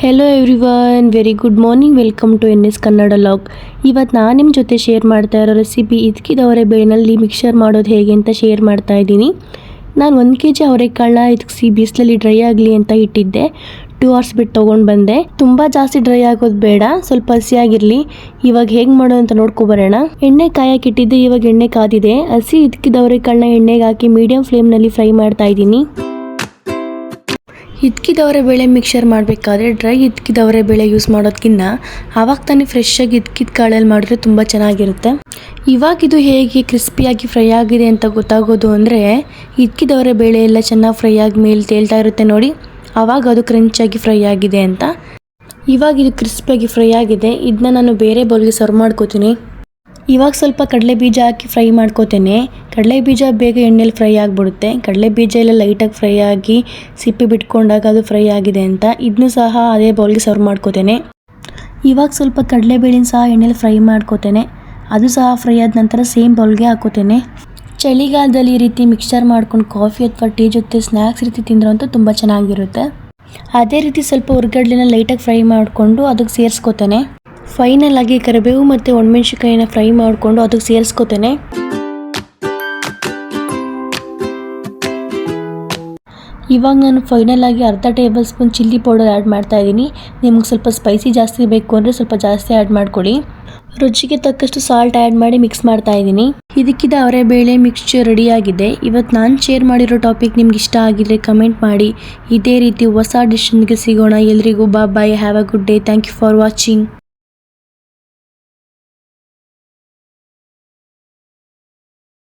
Hello everyone, very good morning. Welcome to N S Kannada log. ಇವತ್ತು ನಾನು ನಿಮ್ಮ ಜೊತೆ ಶೇರ್ ಮಾಡ್ತಾ ಇರೋ ರೆಸಿಪಿ ಹಿತಿಕಿದ ಅವರೆಬೇಳೆನಲ್ಲಿ ಮಿಕ್ಸರ್ ಮಾಡೋದು ಹೇಗೆ ಅಂತ ಶೇರ್ ಮಾಡ್ತಾ ಇದ್ದೀನಿ. ನಾನು 1 kg ಅವರೆಕಾಳನ್ನ ಇದಕ್ಕೆ ಬಿಸಿಲಲ್ಲಿ ಡ್ರೈ ಆಗಲಿ ಅಂತ ಇಟ್ಟಿದ್ದೆ. 2 hours ಬಿಟ್ಟು ತೊಗೊಂಡು ಬಂದೆ. ತುಂಬ ಜಾಸ್ತಿ ಡ್ರೈ ಆಗೋದು ಬೇಡ, ಸ್ವಲ್ಪ ಹಸಿಯಾಗಿರಲಿ. ಇವಾಗ ಹೇಗೆ ಮಾಡೋದು ಅಂತ ನೋಡ್ಕೊಬರೋಣ. ಎಣ್ಣೆ ಕಾಯಕ್ಕೆ ಇಟ್ಟಿದ್ದೆ, ಇವಾಗ ಎಣ್ಣೆ ಕಾದಿದೆ. ಹಸಿ ಹಿತಿಕಿದ ಅವರೆಕಾಳನ್ನ ಎಣ್ಣೆಗೆ ಹಾಕಿ ಮೀಡಿಯಂ ಫ್ಲೇಮ್ನಲ್ಲಿ ಫ್ರೈ ಮಾಡ್ತಾ ಇದ್ದೀನಿ. ಹಿತಿಕಿದ ಅವರೆಬೇಳೆ ಮಿಕ್ಸರ್ ಮಾಡಬೇಕಾದ್ರೆ ಡ್ರೈ ಹಿತಿಕಿದ ಅವರೆಬೇಳೆ ಯೂಸ್ ಮಾಡೋದಕ್ಕಿಂತ ಆವಾಗ ತಾನೇ ಫ್ರೆಶ್ಶಾಗಿ ಹಿತಿಕಿದ ಕಾಳಲ್ಲಿ ಮಾಡಿದ್ರೆ ತುಂಬ ಚೆನ್ನಾಗಿರುತ್ತೆ. ಇವಾಗ ಇದು ಹೇಗೆ ಕ್ರಿಸ್ಪಿಯಾಗಿ ಫ್ರೈ ಆಗಿದೆ ಅಂತ ಗೊತ್ತಾಗೋದು ಅಂದರೆ ಹಿತಿಕಿದ ಅವರೆಬೇಳೆ ಎಲ್ಲ ಚೆನ್ನಾಗಿ ಫ್ರೈ ಆಗಿ ಮೇಲೆ ತೇಲ್ತಾ ಇರುತ್ತೆ ನೋಡಿ, ಆವಾಗ ಅದು ಕ್ರಂಚಾಗಿ ಫ್ರೈ ಆಗಿದೆ ಅಂತ. ಇವಾಗ ಇದು ಕ್ರಿಸ್ಪಿಯಾಗಿ ಫ್ರೈ ಆಗಿದೆ. ಇದನ್ನ ನಾನು ಬೇರೆ ಬೌಲ್ಗೆ ಸರ್ವ್ ಮಾಡ್ಕೋತೀನಿ. ಇವಾಗ ಸ್ವಲ್ಪ ಕಡಲೆ ಬೀಜ ಹಾಕಿ ಫ್ರೈ ಮಾಡ್ಕೋತೇನೆ. ಕಡಲೆ ಬೀಜ ಬೇಗ ಎಣ್ಣೆಲಿ ಫ್ರೈ ಆಗಿಬಿಡುತ್ತೆ. ಕಡಲೆ ಬೀಜ ಎಲ್ಲ ಲೈಟಾಗಿ ಫ್ರೈ ಆಗಿ ಸಿಪ್ಪೆ ಬಿಟ್ಕೊಂಡಾಗ ಅದು ಫ್ರೈ ಆಗಿದೆ ಅಂತ. ಇದನ್ನು ಸಹ ಅದೇ ಬೌಲ್ಗೆ ಸರ್ವ್ ಮಾಡ್ಕೋತೇನೆ. ಇವಾಗ ಸ್ವಲ್ಪ ಕಡಲೆಬೇಳೆನ ಸಹ ಎಣ್ಣೆಲಿ ಫ್ರೈ ಮಾಡ್ಕೋತೇನೆ. ಅದು ಸಹ ಫ್ರೈ ಆದ ನಂತರ ಸೇಮ್ ಬೌಲ್ಗೆ ಹಾಕೋತೇನೆ. ಚಳಿಗಾಲದಲ್ಲಿ ಈ ರೀತಿ ಮಿಕ್ಸ್ಚರ್ ಮಾಡ್ಕೊಂಡು ಕಾಫಿ ಅಥವಾ ಟೀ ಜೊತೆ ಸ್ನ್ಯಾಕ್ಸ್ ರೀತಿ ತಿಂದ್ರೆ ಅಂತೂ ತುಂಬ ಚೆನ್ನಾಗಿರುತ್ತೆ. ಅದೇ ರೀತಿ ಸ್ವಲ್ಪ ಹುರ್ಗಡ್ಲೆನ ಲೈಟಾಗಿ ಫ್ರೈ ಮಾಡಿಕೊಂಡು ಅದಕ್ಕೆ ಸೇರಿಸ್ಕೋತೇನೆ. ಫೈನಲ್ ಆಗಿ ಕರಿಬೇವು ಮತ್ತು ಒಣಮೆಣ್ಸಿಕಾಯಿನ ಫ್ರೈ ಮಾಡಿಕೊಂಡು ಅದಕ್ಕೆ ಸೇರಿಸ್ಕೋತೇನೆ. ಇವಾಗ ನಾನು ಫೈನಲ್ ಆಗಿ ಅರ್ಧ table spoon chilli powder add ಮಾಡ್ತಾ ಇದ್ದೀನಿ. ನಿಮ್ಗೆ ಸ್ವಲ್ಪ ಸ್ಪೈಸಿ ಜಾಸ್ತಿ ಬೇಕು ಅಂದರೆ ಸ್ವಲ್ಪ ಜಾಸ್ತಿ ಆ್ಯಡ್ ಮಾಡ್ಕೊಳ್ಳಿ. ರುಚಿಗೆ ತಕ್ಕಷ್ಟು ಸಾಲ್ಟ್ ಆ್ಯಡ್ ಮಾಡಿ ಮಿಕ್ಸ್ ಮಾಡ್ತಾ ಇದ್ದೀನಿ. ಹಿತಿಕಿದ ಅವರೆಬೇಳೆ ಮಿಕ್ಸ್ಚರ್ ರೆಡಿಯಾಗಿದೆ. ಇವತ್ತು ನಾನು ಶೇರ್ ಮಾಡಿರೋ ಟಾಪಿಕ್ ನಿಮ್ಗೆ ಇಷ್ಟ ಆಗಿದ್ರೆ ಕಮೆಂಟ್ ಮಾಡಿ. ಇದೇ ರೀತಿ ಹೊಸ ಡಿಶ್ಗೆ ಸಿಗೋಣ. ಎಲ್ರಿಗೂ bye. Have a good day. Thank you for watching.